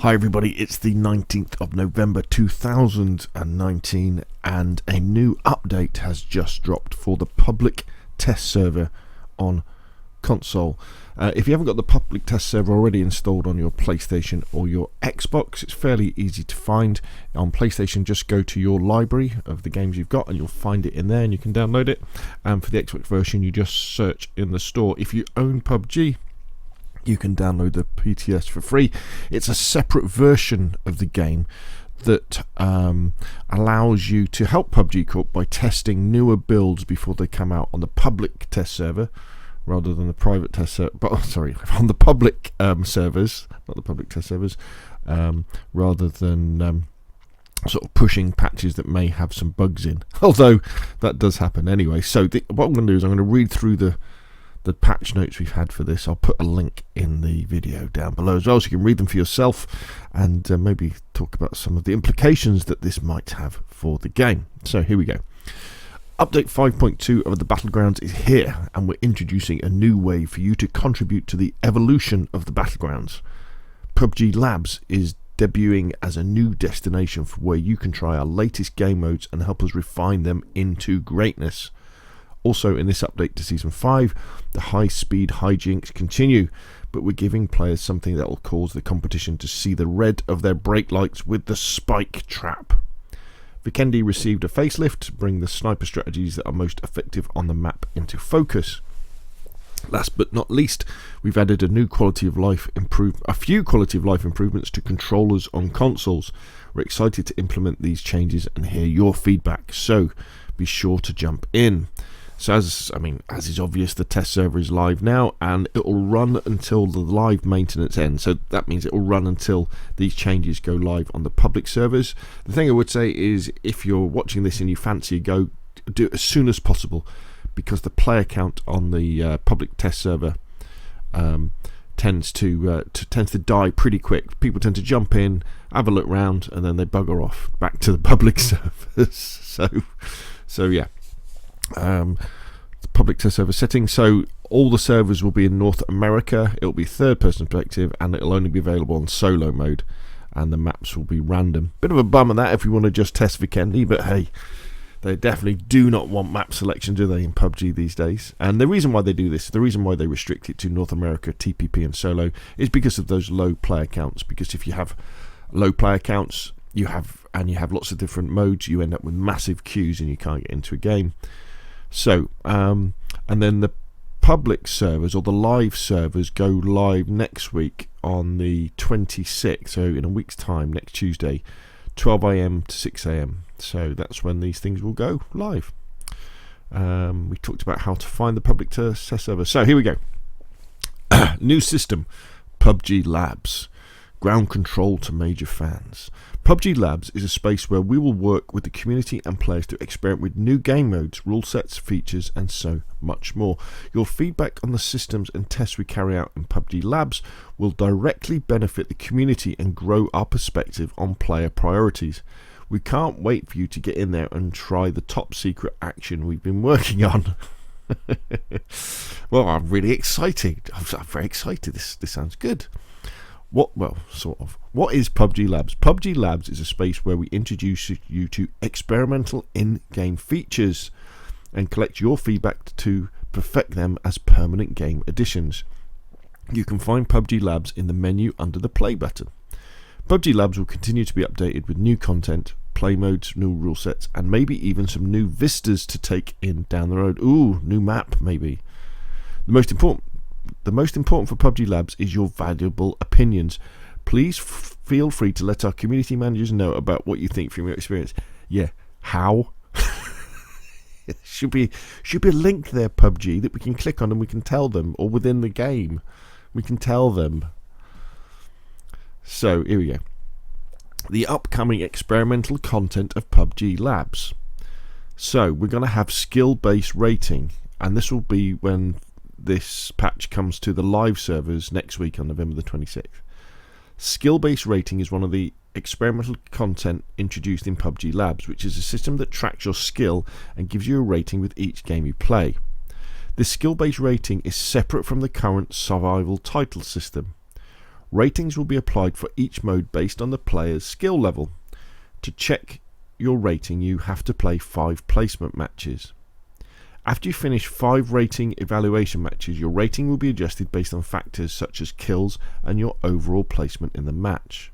Hi everybody, it's the 19th of November 2019 and a new update has just dropped for the public test server on console. If you haven't got the public test server already installed on your PlayStation or your Xbox, it's fairly easy to find. On PlayStation, just go to your library of the games you've got and you'll find it in there and you can download it. And for the Xbox version, you just search in the store. If you own PUBG, you can download the PTS for free. It's a separate version of the game that allows you to help PUBG Corp by testing newer builds before they come out on the public test server rather than the private test server. On the public servers, not the public test servers, rather than sort of pushing patches that may have some bugs in. Although that does happen anyway. So what I'm going to do is I'm going to read through the patch notes we've had for this. I'll put a link in the video down below as well so you can read them for yourself and maybe talk about some of the implications that this might have for the game. So here we go. Update 5.2 of the Battlegrounds is here, and we're introducing a new way for you to contribute to the evolution of the Battlegrounds. PUBG Labs is debuting as a new destination for where you can try our latest game modes and help us refine them into greatness. Also, in this update to Season 5, the high-speed hijinks continue, but we're giving players something that will cause the competition to see the red of their brake lights with the spike trap. Vikendi received a facelift to bring the sniper strategies that are most effective on the map into focus. Last but not least, we've added a few quality of life improvements to controllers on consoles. We're excited to implement these changes and hear your feedback, so be sure to jump in. So as is obvious, the test server is live now and it will run until the live maintenance ends. So that means it will run until these changes go live on the public servers. The thing I would say is, if you're watching this and you fancy, go do it as soon as possible, because the player count on the public test server tends to die pretty quick. People tend to jump in, have a look round, and then they bugger off back to the public servers. So yeah. The public test server settings. So all the servers will be in North America. It'll be third person perspective and it'll only be available on solo mode, and the maps will be random. Bit of a bum on that if you want to just test Vikendi, but hey, they definitely do not want map selection, do they, in PUBG these days? And the reason why they do this, the reason why they restrict it to North America, TPP and solo, is because of those low player counts. Because if you have low player counts, you have lots of different modes, you end up with massive queues and you can't get into a game. So, and then the public servers, or the live servers, go live next week on the 26th, so in a week's time, next Tuesday, 12 AM to 6 AM. So that's when these things will go live. We talked about how to find the public test server. So here we go. New system, PUBG Labs. Ground control to major fans. PUBG Labs is a space where we will work with the community and players to experiment with new game modes, rule sets, features, and so much more. Your feedback on the systems and tests we carry out in PUBG Labs will directly benefit the community and grow our perspective on player priorities. We can't wait for you to get in there and try the top secret action we've been working on. Well, I'm really excited. I'm very excited. This sounds good. Sort of. What is PUBG Labs? PUBG Labs is a space where we introduce you to experimental in-game features and collect your feedback to perfect them as permanent game additions. You can find PUBG Labs in the menu under the play button. PUBG Labs will continue to be updated with new content, play modes, new rule sets, and maybe even some new vistas to take in down the road. Ooh, new map maybe. The most important for PUBG Labs is your valuable opinions. Please feel free to let our community managers know about what you think from your experience. Yeah, how? should be a link there, PUBG, that we can click on and we can tell them, or within the game we can tell them. So here we go. The upcoming experimental content of PUBG Labs. So we're going to have skill-based rating, and this will be when this patch comes to the live servers next week on November the 26th. Skill-based rating is one of the experimental content introduced in PUBG Labs, which is a system that tracks your skill and gives you a rating with each game you play. This skill-based rating is separate from the current survival title system. Ratings will be applied for each mode based on the player's skill level. To check your rating, you have to play 5 placement matches. After you finish 5 rating evaluation matches, your rating will be adjusted based on factors such as kills and your overall placement in the match.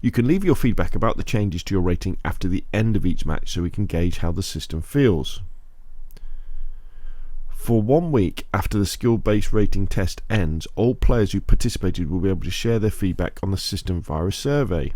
You can leave your feedback about the changes to your rating after the end of each match so we can gauge how the system feels. For 1 week after the skill-based rating test ends, all players who participated will be able to share their feedback on the system via a survey.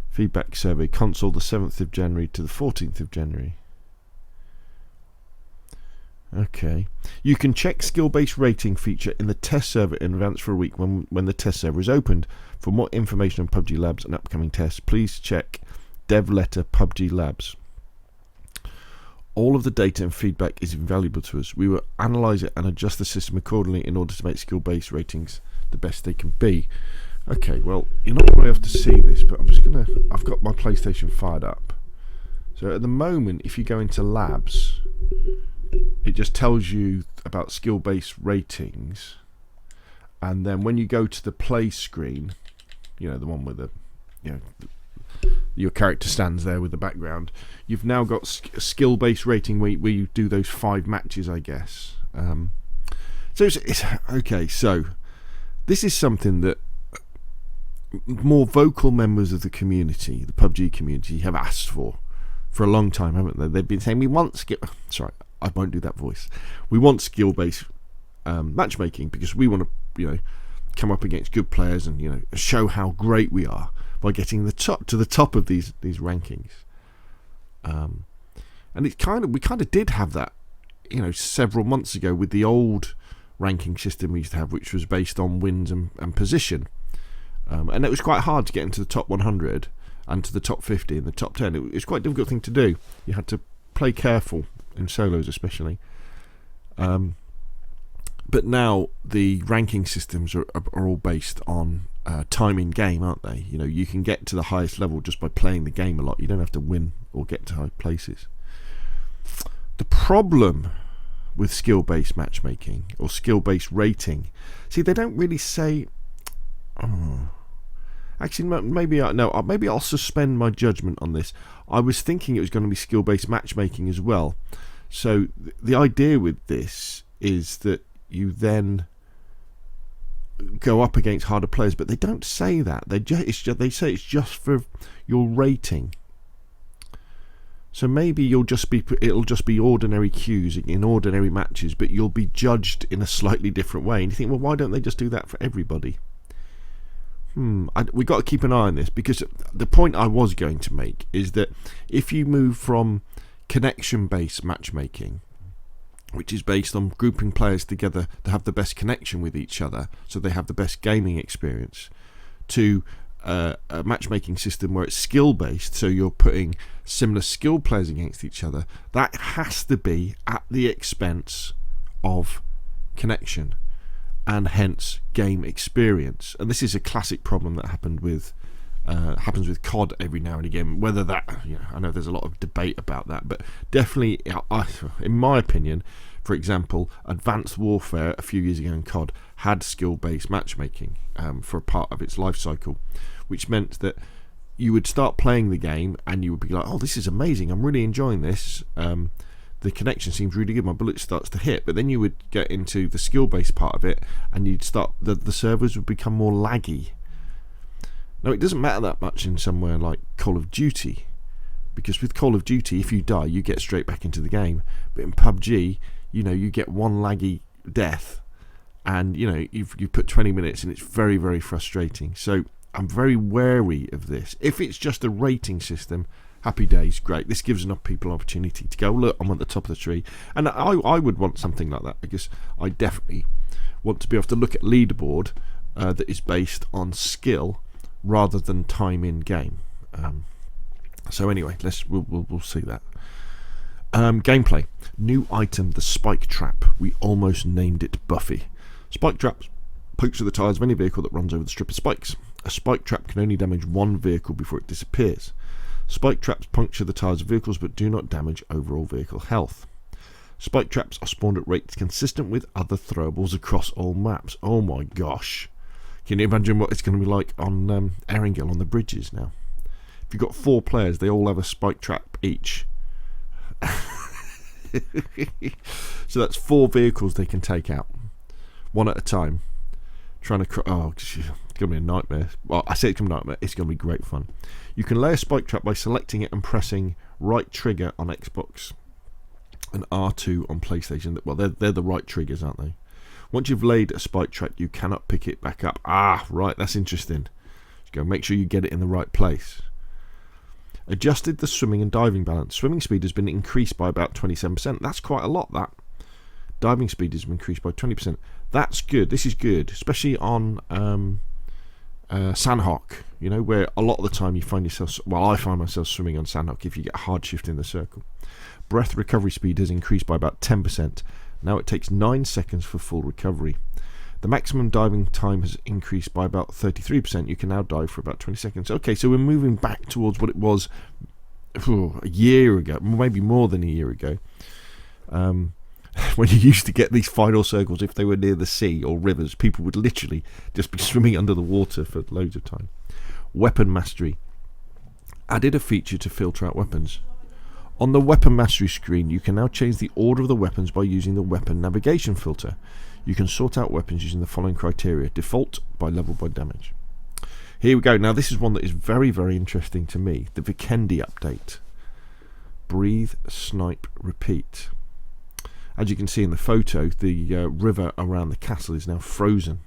Feedback survey console the 7th of January to the 14th of January. Okay. You can check skill-based rating feature in the test server in advance for a week when the test server is opened. For more information on PUBG Labs and upcoming tests, please check dev letter PUBG Labs. All of the data and feedback is invaluable to us. We will analyse it and adjust the system accordingly in order to make skill-based ratings the best they can be. Okay, well, you're not going to be able to see this, but I've got my PlayStation fired up. So at the moment, if you go into Labs, it just tells you about skill-based ratings, and then when you go to the play screen, you know, the one with the, you know, your character stands there with the background, you've now got skill-based rating where you do those 5 matches, I guess. So it's okay. So this is something that more vocal members of the community, the PUBG community, have asked for a long time, haven't they? They've been saying we want skill. Sorry, I won't do that voice. We want skill-based matchmaking because we want to, you know, come up against good players and, you know, show how great we are by getting to the top of these rankings. And we kind of did have that, you know, several months ago with the old ranking system we used to have, which was based on wins and position. And it was quite hard to get into the top 100 and to the top 50 and the top 10. It was quite a difficult thing to do. You had to play careful in solos especially. But now the ranking systems are all based on time in game, aren't they? You know, you can get to the highest level just by playing the game a lot. You don't have to win or get to high places. The problem with skill-based matchmaking or skill-based rating, see, they don't really say. Actually, maybe I'll suspend my judgment on this. I was thinking it was going to be skill-based matchmaking as well. So the idea with this is that you then go up against harder players, but they don't say that. They say it's just for your rating. So maybe it'll just be ordinary queues in ordinary matches, but you'll be judged in a slightly different way. And you think, well, why don't they just do that for everybody? We've got to keep an eye on this, because the point I was going to make is that if you move from connection-based matchmaking, which is based on grouping players together to have the best connection with each other so they have the best gaming experience, to a matchmaking system where it's skill-based, so you're putting similar skill players against each other, that has to be at the expense of connection and hence game experience. And this is a classic problem that happens with COD every now and again. Whether that, you know, I know there's a lot of debate about that, but definitely, in my opinion, for example, Advanced Warfare a few years ago in COD had skill-based matchmaking for a part of its life cycle, which meant that you would start playing the game and you would be like, oh, this is amazing, I'm really enjoying this. The connection seems really good, my bullet starts to hit, but then you would get into the skill-based part of it and you'd start, the servers would become more laggy. Now, it doesn't matter that much in somewhere like Call of Duty, because with Call of Duty, if you die, you get straight back into the game. But in PUBG, you know, you get one laggy death and, you know, you put 20 minutes and it's very, very frustrating. So I'm very wary of this. If it's just a rating system, happy days, great. This gives enough people an opportunity to go, look, I'm at the top of the tree. And I would want something like that, because I definitely want to be able to look at leaderboard that is based on skill rather than time in game. So anyway, we'll see that. Gameplay. New item, the spike trap. We almost named it Buffy. Spike traps puncture the tyres of any vehicle that runs over the strip of spikes. A spike trap can only damage one vehicle before it disappears. Spike traps puncture the tyres of vehicles but do not damage overall vehicle health. Spike traps are spawned at rates consistent with other throwables across all maps. Oh my gosh. Can you imagine what it's going to be like on Erringel on the bridges now? If you've got 4 players, they all have a spike trap each. So that's 4 vehicles they can take out, one at a time. Trying to it's going to be a nightmare. Well, I say it's going to be a nightmare. It's going to be great fun. You can lay a spike trap by selecting it and pressing right trigger on Xbox and R2 on PlayStation. Well, they're the right triggers, aren't they? Once you've laid a spike trap, you cannot pick it back up. Right, that's interesting. Just go make sure you get it in the right place. Adjusted the swimming and diving balance. Swimming speed has been increased by about 27%. That's quite a lot, that. Diving speed has been increased by 20%. That's good. This is good, especially on Sandhock, where a lot of the time you find yourself, I find myself swimming on Sandhock if you get a hard shift in the circle. Breath recovery speed has increased by about 10%. Now it takes 9 seconds for full recovery. The maximum diving time has increased by about 33%. You can now dive for about 20 seconds. Okay, so we're moving back towards what it was a year ago, maybe more than a year ago. When you used to get these final circles, if they were near the sea or rivers, people would literally just be swimming under the water for loads of time. Weapon mastery. Added a feature to filter out weapons. On the weapon mastery screen, you can now change the order of the weapons by using the weapon navigation filter. You can sort out weapons using the following criteria: default, by level, by damage. Here we go. Now this is one that is very, very interesting to me. The Vikendi update. Breathe, snipe, repeat. As you can see in the photo, the river around the castle is now frozen.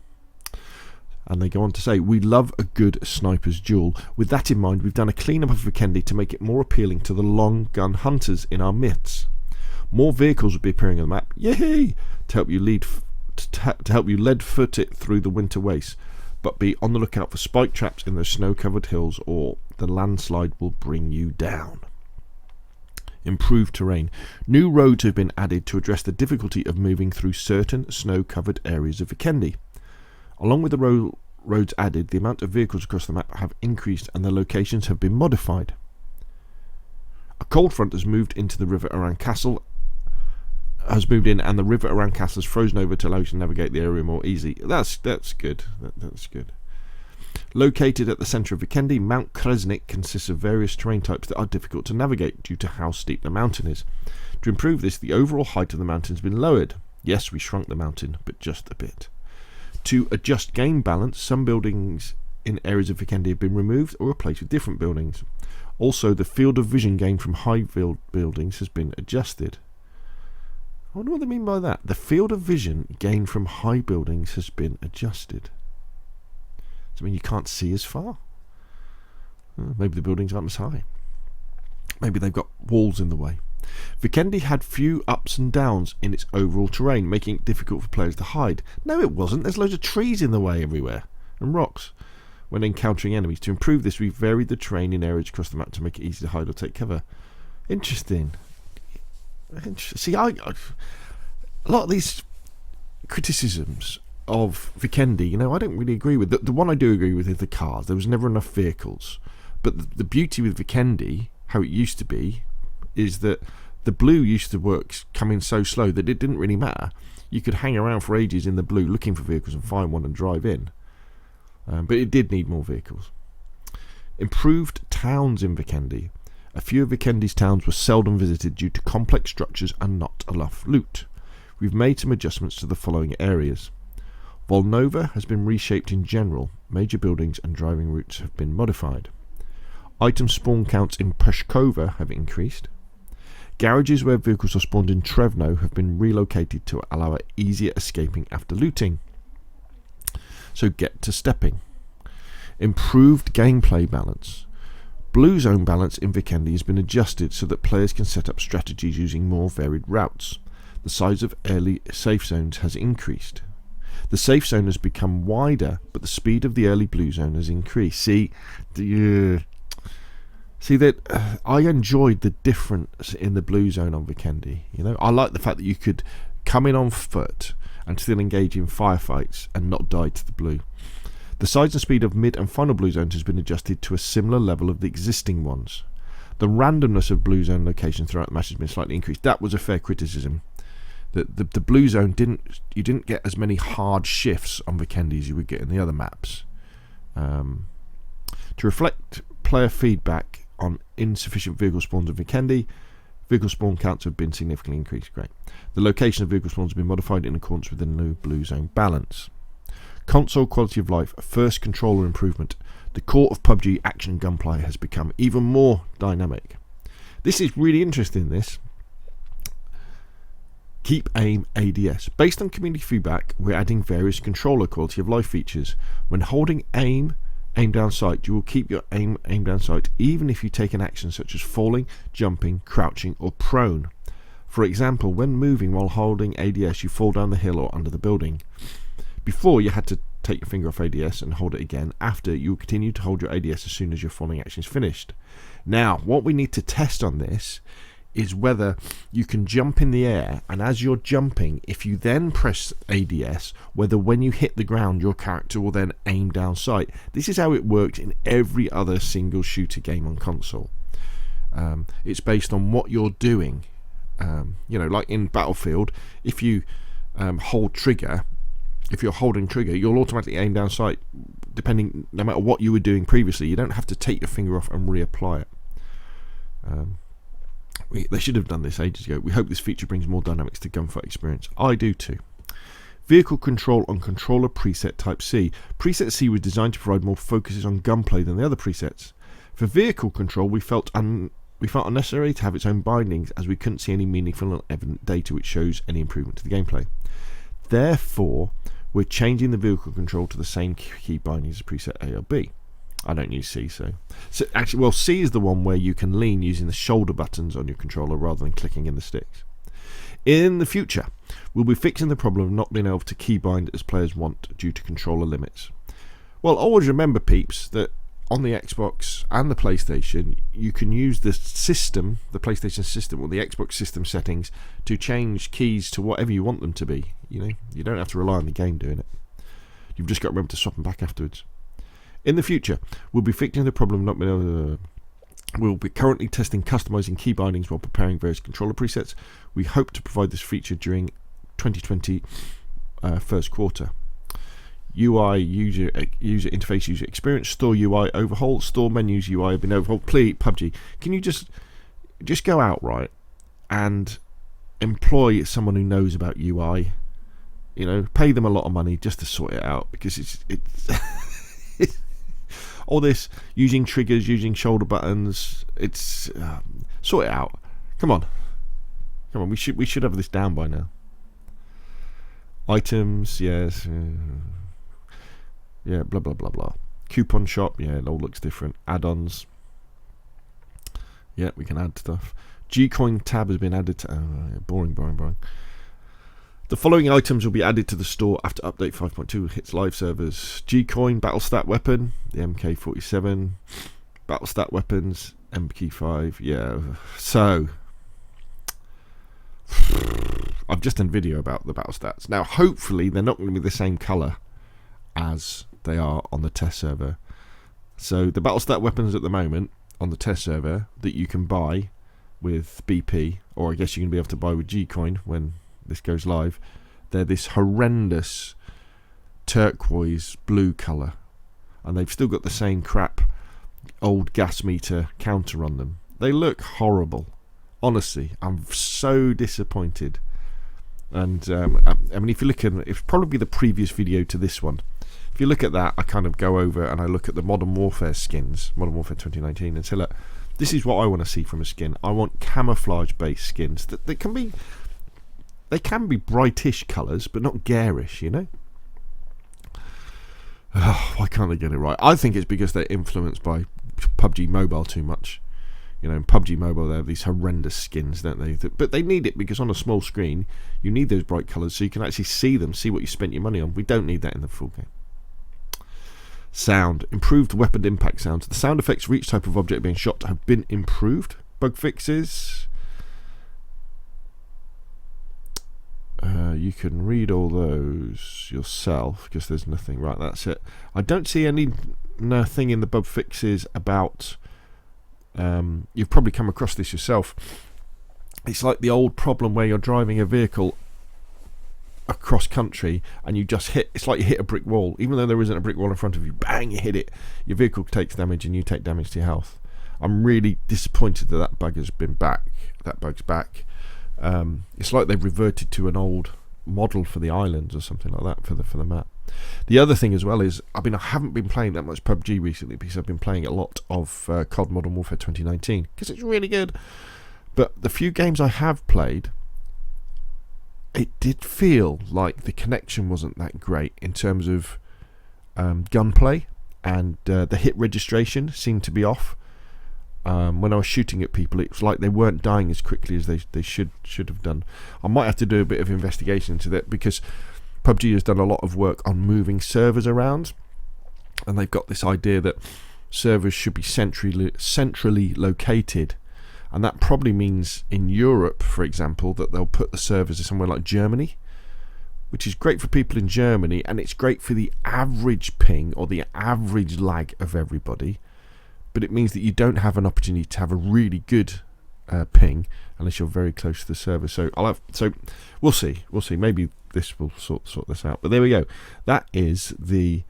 And they go on to say, we love a good sniper's duel. With that in mind, we've done a clean-up of Vikendi to make it more appealing to the long gun hunters in our midst. More vehicles will be appearing on the map, yay, to help you lead foot it through the winter wastes. But be on the lookout for spike traps in those snow-covered hills, or the landslide will bring you down. Improved terrain. New roads have been added to address the difficulty of moving through certain snow-covered areas of Vikendi. Along with the roads added, the amount of vehicles across the map have increased and their locations have been modified. A cold front has moved into the river around Castle, and the river around Castle is frozen over to allow you to navigate the area more easily. That's good. That's good. Located at the centre of Vikendi, Mount Kresnik consists of various terrain types that are difficult to navigate due to how steep the mountain is. To improve this, the overall height of the mountain has been lowered. Yes, we shrunk the mountain, but just a bit. To adjust game balance, some buildings in areas of Vikendi have been removed or replaced with different buildings. Also, the field of vision gained from high buildings has been adjusted. I wonder what they mean by that. The field of vision gained from high buildings has been adjusted. Does it mean you can't see as far? Maybe the buildings aren't as high. Maybe they've got walls in the way. Vikendi had few ups and downs in its overall terrain, making it difficult for players to hide. No, it wasn't. There's loads of trees in the way everywhere, and rocks. When encountering enemies, to improve this, we've varied the terrain in areas across the map to make it easy to hide or take cover. Interesting. See, a lot of these criticisms of Vikendi, I don't really agree with. The one I do agree with is the cars. There was never enough vehicles. But the beauty with Vikendi, how it used to be, is that the blue used to come in so slow that it didn't really matter. You could hang around for ages in the blue looking for vehicles and find one and drive in. But it did need more vehicles. Improved towns in Vikendi. A few of Vikendi's towns were seldom visited due to complex structures and not enough loot. We've made some adjustments to the following areas. Volnova has been reshaped in general. Major buildings and driving routes have been modified. Item spawn counts in Peshkova have increased. Garages where vehicles are spawned in Trevno have been relocated to allow easier escaping after looting. So get to stepping. Improved gameplay balance. Blue zone balance in Vikendi has been adjusted so that players can set up strategies using more varied routes. The size of early safe zones has increased. The safe zone has become wider, but the speed of the early blue zone has increased. See that I enjoyed the difference in the blue zone on Vikendi. I like the fact that you could come in on foot and still engage in firefights and not die to the blue. The size and speed of mid and final blue zones has been adjusted to a similar level of the existing ones. The randomness of blue zone locations throughout the match has been slightly increased. That was a fair criticism. The blue zone you didn't get as many hard shifts on Vikendi as you would get in the other maps. To reflect player feedback on insufficient vehicle spawns in Vikendi, vehicle spawn counts have been significantly increased. Great. The location of vehicle spawns have been modified in accordance with the new blue zone balance. Console quality of life, first controller improvement. The core of PUBG action and gunplay has become even more dynamic. This is really interesting, this. Keep aim ADS. Based on community feedback, we're adding various controller quality of life features. When holding aim down sight, you will keep your aim down sight even if you take an action such as falling, jumping, crouching or prone. For example, when moving while holding ADS, you fall down the hill or under the building. Before, you had to take your finger off ADS and hold it again. After, you will continue to hold your ADS as soon as your falling action is finished. Now, what we need to test on this is whether you can jump in the air, and as you're jumping, if you then press ADS, whether when you hit the ground your character will then aim down sight. This is how it works in every other single shooter game on console. It's based on what you're doing. Like in Battlefield, if you hold trigger, if you're holding trigger, you'll automatically aim down sight, no matter what you were doing previously. You don't have to take your finger off and reapply it. They should have done this ages ago. We hope this feature brings more dynamics to gunfight experience. I do too. Vehicle control on controller preset type C. Preset C was designed to provide more focuses on gunplay than the other presets. For vehicle control, we felt unnecessary to have its own bindings, as we couldn't see any meaningful and evident data which shows any improvement to the gameplay. Therefore, we're changing the vehicle control to the same key bindings as preset A or B. I don't use C, so actually, well, C is the one where you can lean using the shoulder buttons on your controller rather than clicking in the sticks. In the future, we'll be fixing the problem of not being able to keybind as players want due to controller limits. Well, always remember, peeps, that on the Xbox and the PlayStation, you can use the system, the PlayStation system or the Xbox system settings to change keys to whatever you want them to be. You don't have to rely on the game doing it. You've just got to remember to swap them back afterwards. In the future, we'll be fixing the problem of not being able to... We'll be currently testing customizing key bindings while preparing various controller presets. We hope to provide this feature during 2020 first quarter. UI user interface user experience, store UI overhaul, store menus UI have been overhauled. Please, PUBG, can you just go out, right, and employ someone who knows about UI? Pay them a lot of money just to sort it out, because it's all this using triggers, using shoulder buttons. It's sort it out. Come on. We should have this down by now. Items, yes. Yeah, blah blah blah blah. Coupon shop, yeah, it all looks different. Add-ons, yeah, we can add stuff. G-Coin tab has been added to. Yeah, boring. The following items will be added to the store after update 5.2 hits live servers. G-Coin Battlestat weapon, the MK47, Battlestat weapons, MK5. Yeah, so I've just done video about the Battlestats. Now, hopefully, they're not going to be the same colour as they are on the test server. So the Battlestat weapons at the moment on the test server that you can buy with BP, or I guess you can be able to buy with G-Coin when this goes live, they're this horrendous turquoise blue colour, and they've still got the same crap old gas meter counter on them. They look horrible. Honestly, I'm so disappointed. And I mean, if you look at it's probably the previous video to this one. If you look at that, I kind of go over and I look at the Modern Warfare skins, Modern Warfare 2019, and say, look, this is what I want to see from a skin. I want camouflage-based skins that they can be brightish colours, but not garish. Why can't they get it right? I think it's because they're influenced by PUBG Mobile too much. In PUBG Mobile, they have these horrendous skins, don't they? But they need it because on a small screen, you need those bright colours so you can actually see them, see what you spent your money on. We don't need that in the full game. Sound. Improved weapon impact sounds. The sound effects for each type of object being shot have been improved. Bug fixes. You can read all those yourself because there's nothing. Right, that's it. I don't see nothing in the bug fixes about... you've probably come across this yourself. It's like the old problem where you're driving a vehicle across country and you just hit, it's like you hit a brick wall. Even though there isn't a brick wall in front of you, bang, you hit it, your vehicle takes damage and you take damage to your health. I'm really disappointed that bug has been back. That bug's back. It's like they've reverted to an old model for the islands or something like that for the map. The other thing as well is, I haven't been playing that much PUBG recently because I've been playing a lot of COD Modern Warfare 2019 because it's really good. But the few games I have played, it did feel like the connection wasn't that great in terms of gunplay, and the hit registration seemed to be off. When I was shooting at people, it was like they weren't dying as quickly as they should have done. I might have to do a bit of investigation into that, because PUBG has done a lot of work on moving servers around, and they've got this idea that servers should be centrally located, and that probably means in Europe, for example, that they'll put the servers somewhere like Germany, which is great for people in Germany, and it's great for the average ping or the average lag of everybody. But it means that you don't have an opportunity to have a really good ping unless you're very close to the server. So we'll see. Maybe this will sort this out. But there we go. That is the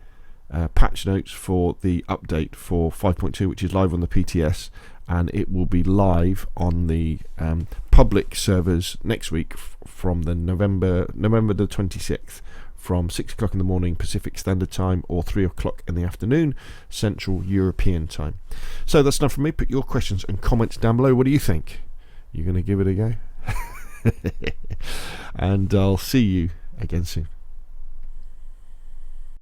patch notes for the update for 5.2, which is live on the PTS, and it will be live on the public servers next week from the November the 26th. From 6 o'clock in the morning Pacific Standard Time, or 3 o'clock in the afternoon Central European Time. So that's enough from me. Put your questions and comments down below. What do you think? You going to give it a go? And I'll see you again soon.